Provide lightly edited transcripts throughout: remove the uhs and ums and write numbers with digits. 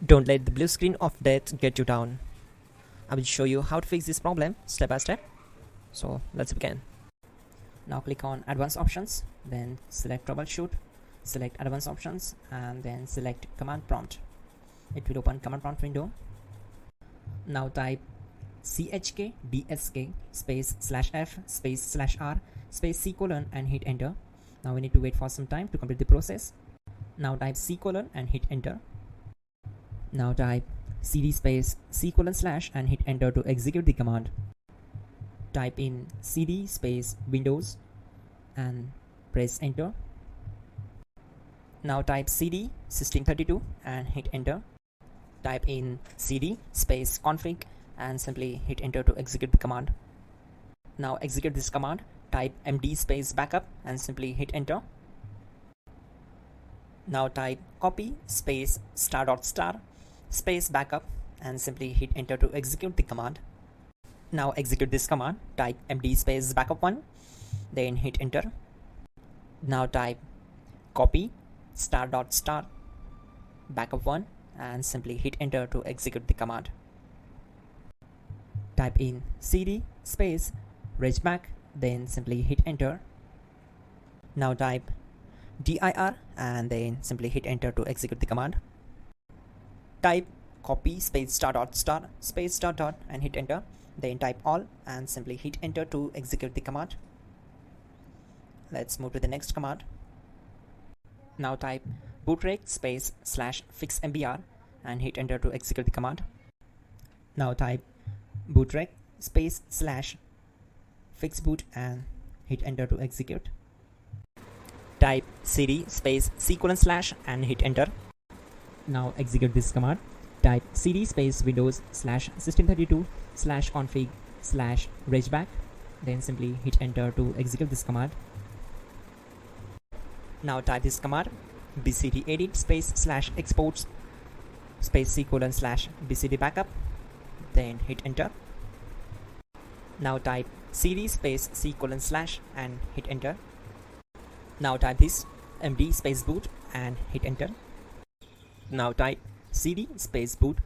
Don't let the blue screen of death get you down. I will show you how to fix this problem step by step. So let's begin. Now click on Advanced Options, then select Troubleshoot, select Advanced Options, and then select Command Prompt. It will open Command Prompt window. Now type chkdsk space /f space /r space c : and hit enter. Now we need to wait for some time to complete the process. Now type c : and hit enter. Now type cd space c : / and hit enter to execute the command. Type in cd space Windows and press enter. Now type cd system32 and hit enter. Type in cd space config and simply hit enter to execute the command. Now execute this command. Type md space backup and simply hit enter. Now type copy space ** space backup and simply hit enter to execute the command. Now execute this command. Type md space backup1, then hit enter. Now type copy ** backup1 and simply hit enter to execute the command. Type in cd space regback, then simply hit enter. Now type dir and then simply hit enter to execute the command. Type copy space ** space .. and hit enter. Then type all and simply hit enter to execute the command. Let's move to the next command. Now type bootrec space /fixmbr and hit enter to execute the command. Now type bootrec space /fixboot and hit enter to execute. Type cd space c : / and hit enter. Now execute this command. Type cd space Windows /system32 /config /regback, then simply hit enter to execute this command. Now type this command bcd edit space /exports space c : / bcd backup, then hit enter. Now type cd space c : / and hit enter. Now type this md space boot and hit enter. Now type cd space boot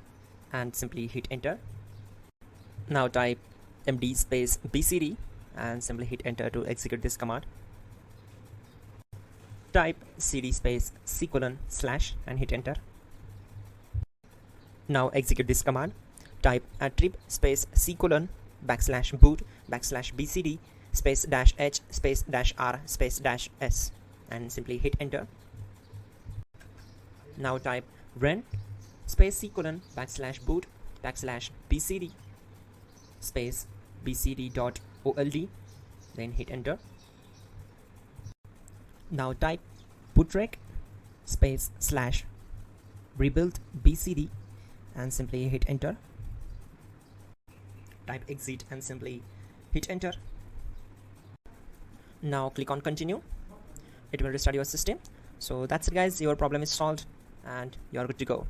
and simply hit enter. Now type md space bcd and simply hit enter to execute this command. Type cd space c : / and hit enter. Now execute this command. Type attrib space c : \boot \bcd space -h space -r space -s and simply hit enter. Now type run space c : \boot \bcd space bcd.old, then hit enter. Now type bootrec space /rebuild bcd and simply hit enter. Type exit and simply hit enter. Now click on continue. It will restart your system. So that's it guys, your problem is solved and you're good to go.